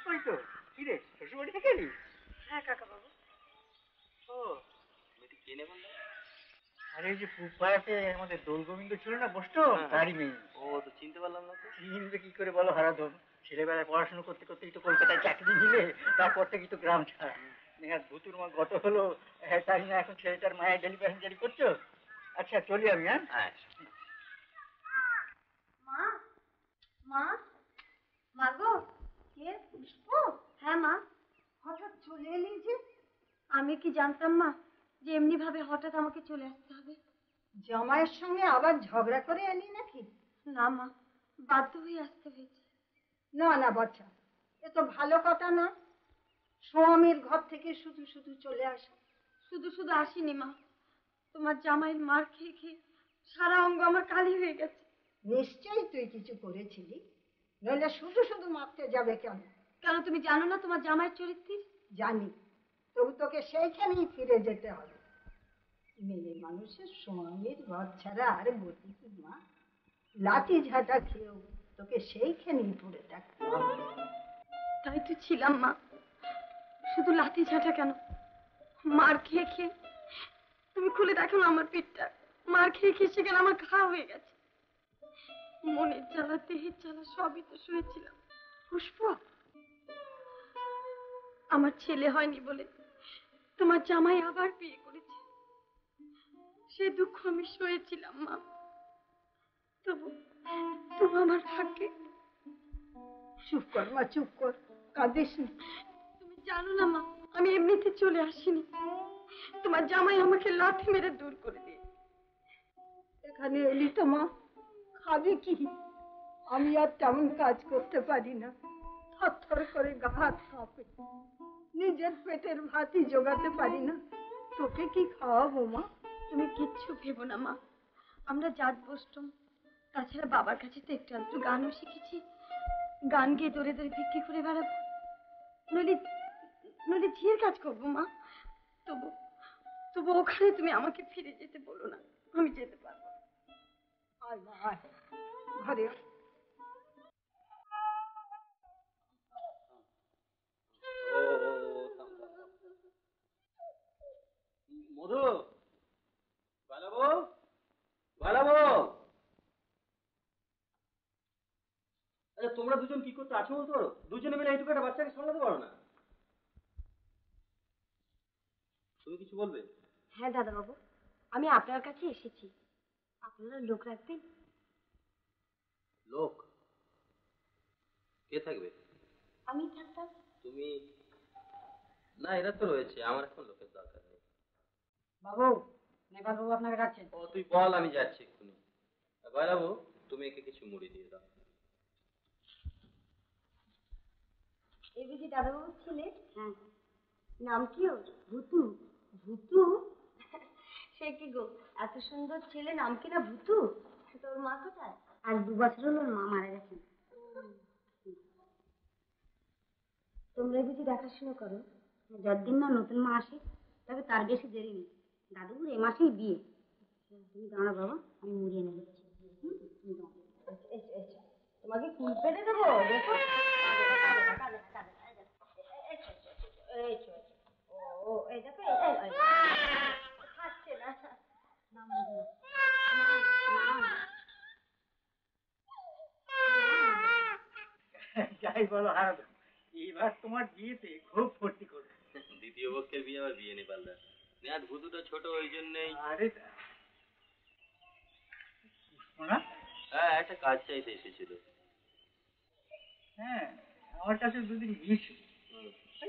ওই তো কি রে শ্বশুর বাড়ি থেকে এলি? হ্যাঁ কাকা বাবু। ও মেয়েটি কে নেবেন? আরে যে ফুটপাতে আমাদের দোল গোবিন্দ ছিল না বসতো তারই মেয়ে। ও তো চিনতে পারলাম না তো। চিনবে কি করে বলো হারাধন, ছেলেবেলায় পড়াশোনা করতে করতেই তো কলকাতায় চাকরি নিলে, তারপর থেকে তো গ্রাম ছাড়া। নেহাত ভুতুর মা গত হলো, তাই না এখন ছেলেটার মায়ের ডেলিভারি করছো। আচ্ছা চলি আমি। হ্যাঁ মা, মা, মা গো। কে? পুষ্প? হ্যাঁ মা। হঠাৎ চলে এলি যে? আমি কি জানতাম মা যে এমনি ভাবে হঠাৎ আমাকে চলে আসতে হবে? জামাইয়ের সঙ্গে আবার ঝগড়া করে এলি নাকি? না মা, বাধ্য হয়ে আসতে হয়েছে। না না বাচ্চা, এ তো ভালো কথা না। স্বামীর ঘর থেকে শুধু শুধু চলে আসা। শুধু শুধু আসিনি মা, তোমার জামাইয়ের মার খেয়ে খেয়ে সারা অঙ্গ আমার কালি হয়ে গেছে। নিশ্চয়ই তুই কিছু করেছিলি, নইলে শুধু শুধু মারতে যাবে কেন? কেন তুমি জানো না তোমার জামাইয়ের চরিত্র? জানি, তবু তোকে সেইখানেই ফিরে যেতে হবে। মেয়ে মানুষের স্বামীর ঘর ছাড়া আর গতি কি মা? লাঠি ঝাঁটা খেয়েও তোকে সেইখানেই পড়ে থাকতে হবে। তাই তো ছিলাম মা, শুধু লাঠি ঝাঁটা কেন, মার খেয়ে খেয়ে। তুমি খুলে দেখো না আমার পেটটা, মার খেয়ে খেয়ে সেখানে আমার ঘা হয়ে গেছে। মনের জ্বালা দেহের জ্বালা সবই তো সয়েছিলাম। পুষ্প, আমার ছেলে হয়নি বলে তোমার জামাই আবার বিয়ে করেছে, সে দুঃখ আমি সয়েছিলাম মা। তবু তবু আমার ভাগ্যে। চুপ কর মা, চুপ কর, কাঁদিস না। তুমি জানো না মা, আমি এমনিতে চলে আসিনি, তোমার জামাই আমাকে লাথি মেরে দূর করে দিয়ে। এখানে এলি তো মা, খাবি কি? আমি আর তেমন কাজ করতে পারি না, থরথর করে গা হাত কাঁপে, নিজের পেটের ভাতই জোগাতে পারি না, তোকে কি খাওয়াবো মা? তুমি কিচ্ছু ভেবো না মা, আমরা জাত বসতাম, তাছাড়া বাবার কাছে তো একটু আধটু গানও শিখেছি, গান গিয়ে দৌড়ে দৌড়ে বিক্রি করে বেড়াবো, নইলে নইলে ঝিয়ের কাজ করবো মা। তবু তবু ওখানে তুমি আমাকে ফিরে যেতে বলো না, আমি যেতে পারবো। আয় মা আয়, ঘরে মধু, বালাবো, বালাবো। আচ্ছা তোমরা দুজন কি করতে আছো বলতে পারো? দুজনে মিলে এইটুকু একটা বাচ্চাকে সামলাতে পারো না? তুমি কিছু বলবে? হ্যাঁ দাদা বাবু, আমি আপনার কাছে এসেছি, আপনারা লোক রাখবেন। লোক? কে থাকবে? আমি থাকতাম। তুমি? না এরা তো রয়েছে, আমার এখন লোকের দরকার নেই। বাবু, নেপাল বাবু আপনাকে ডাকছেন। ও তুই বল, আমি যাচ্ছি এক্ষুনি। বালাবো, তুমি একে কিছু মুড়ি দিয়ে দাও। এই বুঝি দাদাবাবুর ছেলে? হ্যাঁ। নাম কি ওর? ভুতু। ভুতু? সে কি গো, এত সুন্দর ছেলে নাম কিনা ভুতু? তোর মা কোথায়? আর 2 বছর হলো মা মারা গেছেন। তোমরা বুঝি দেখাশোনা করো? যতদিন না নতুন মা আসে, তবে তার বেশি দেরি নেই। দাদুর এ মাসেই বিয়ে। তুমি দাঁড়া বাবা, আমি মুড়িয়ে এনে দিচ্ছি। তোমাকে ফুল পেটে দেবো, দেখো। ও এই দেখো, খাচ্ছে না। যাই বলো হারাধন, এবার তোমার বিয়েতে খুব ফুর্তি করবে। দ্বিতীয় পক্ষের বিয়ে আবার বিয়ে নেই পাল্লা। নেহাত ভুতুটা ছোট, ওই জন্যই। আরে শোনা, হ্যাঁ একটা কাজ চাইতে এসেছিল। হ্যাঁ আমার কাছে দুদিন গিয়েছিল,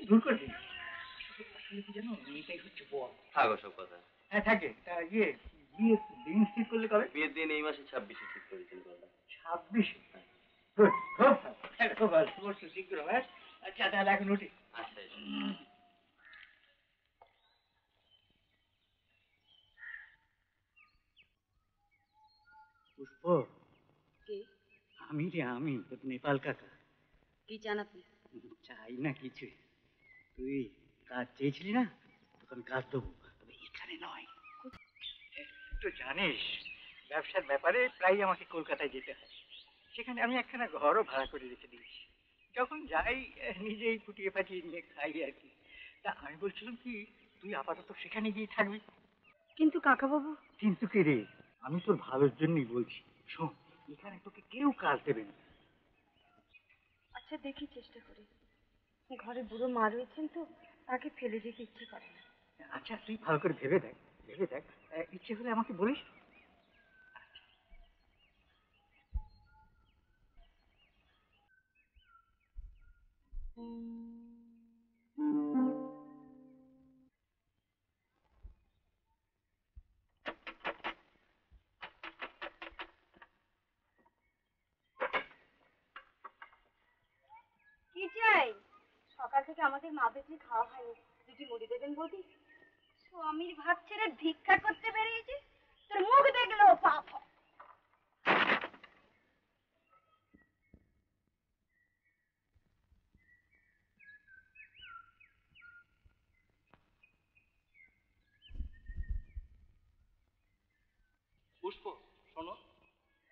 দূর করে দিন। আসলে কি জানো, মেয়েটাই হচ্ছে বল। থাকো সব কথা। হ্যাঁ থাকে। তা ইয়ে, বিয়ে দিন ঠিক করলে কবে? বিয়ের দিন এই মাসে 26-এ ঠিক করেছেন পাল্লা। 26? গুড, খুব ভালো, খুব ভালো, পরশু শীঘ্র। হ্যাঁ আচ্ছা তাহলে এখন উঠি। আচ্ছা পুষ্প, আমি রে, আমি তোর নেপাল কাকা। কি চান আপনি? চাই না কিছু, তুই কাজ চেয়েছিলি না, তোকে আমি কাজ দেবো, তবে এখানে নয়। তুই তো জানিস ব্যবসার ব্যাপারে প্রায় আমাকে কলকাতায় যেতে হয়, সেখানে আমি একখানা ঘরও ভাড়া করে রেখে দিয়েছি। যখন যাই নিজেই ফুটিয়ে ফাটিয়ে নিয়ে খাই আর কি। তা আমি বলছিলাম কি, তুই আপাতত সেখানে গিয়ে থাকবি। কিন্তু কাকাবাবু, কিন্তু কি রে, আমি তোর ভালোর জন্যই বলছি। শোন, এখানে তোকে কেউ কাজ দেবে না। আচ্ছা দেখি চেষ্টা করে। ঘরে বুড়ো মা রয়েছেন তো, তাকে ফেলে যেতে ইচ্ছে করে না। আচ্ছা তুই ভালো করে ভেবে দেখ, ভেবে দেখ, ইচ্ছে হলে আমাকে বলিস। কি চাই? সকাল থেকে আমাদের মা বেশি খাওয়া হয়নি, দুটি মুড়ি দেবেন বৌদি। স্বামীর ভাত ছেড়ে ভিক্ষা করতে বেরিয়েছি, তোর মুখ দেখলেও পাপ হয়। পুষ্প, শোনো,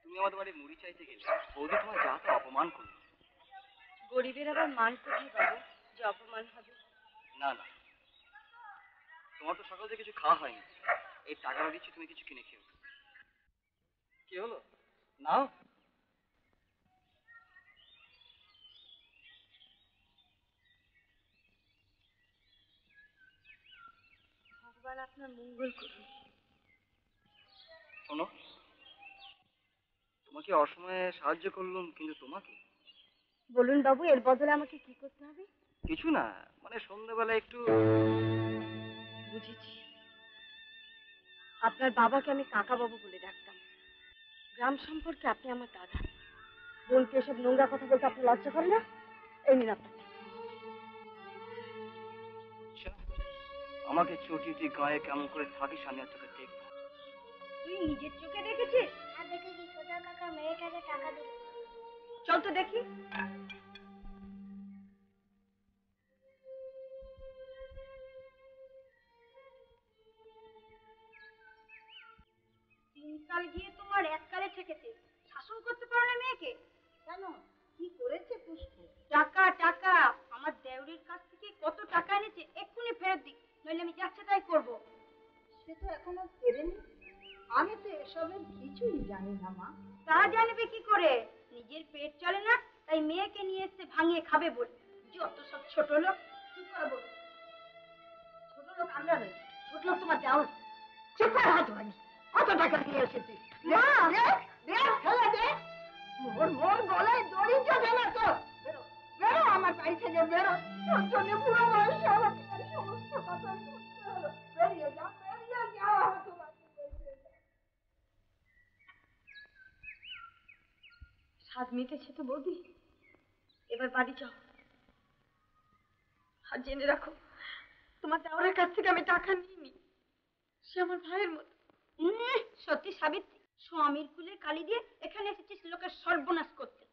তুমি আমাদের বাড়ি মুড়ি চাইতে গেলে বৌদি তোমার যা তা অপমান করলো। গরিবের আবার মান কোথায় পাবো যে অপমান হবে? না না, তোমার তো সকাল থেকে কিছু খাওয়া হয়নি, এই টাকাটা দিচ্ছি, তুমি কিছু কিনে খেও। কি হলো, নাও। ভগবান আপনার মঙ্গল করুন। শোনো, তোমাকে অসময়ে সাহায্য করলাম, কিন্তু তোমাকে। বলুন বাবু, এর বদলে আমাকে কি করতে হবে? কিছু না, মানে সন্ধ্যাবেলা একটু। বুঝেছি, আপনার বাবাকে আমি কাকা বাবু বলে ডাকতাম। গ্রাম সম্পর্কে আপনি আমার দাদা। বোনকে এসব নোংরা কথা বলতে আপনার লজ্জা করে না? এই নিন আপনাকে। আচ্ছা, আমাকে চটিটি গায়ে কেমন করে থাকিস আমি আর তোকে দেখবো। তুই নিজের চোখে দেখেছিস? আর দেখেছি সোজা কাকা মেয়েটাকে টাকা দিল। চল তো দেখি। দিনকাল গিয়ে তোমার এককালে ঠেকেছে, শাসন করতে পারো না মেয়েকে। কেন, কি করেছে পুষ্প? টাকা টাকা, আমার দেওরের কাছ থেকে কত টাকা এনেছে, এক্ষুনি ফেরত দিক, নইলে আমি যাচ্ছে তাই করবো। সে তো এখনো ফেরেনি। আমি তো এসবের কিছুই জানি না মা। তা জানবে কি করে? নিজের পেট চলে না, তাই মেয়েকে নিয়ে এসে ভাঙিয়ে খাবে বলে। যত সব ছোট লোক। চুপ করে বল। ছোট লোক আমরা নই, ছোট লোক তোমার দেওর। চুপ করে হাত ভাঙি। কত টাকা নিয়ে এসেছিস? মা! দে ফেলে দে। মোর মোর গলায় দড়ি যাবে না তো। বেরো বেরো আমার বাড়ি থেকে বেরো। তোর জন্য পুরো বয়সে আমাকে এই সমস্ত কথা শুনতে হলো। বেরিয়ে যা, বেরিয়ে যা, তোমার স্বাদ মিটেছে তো বৌদি, এবার বাড়ি যাও। আর জেনে রাখো, তোমার দেওরের কাছ থেকে আমি টাকা নিইনি। সে আমার ভাইয়ের মতো। সত্যি সাবিত্রী, স্বামীর কুলে কালি দিয়ে এখানে এসেছিস লোকের সর্বনাশ করতে।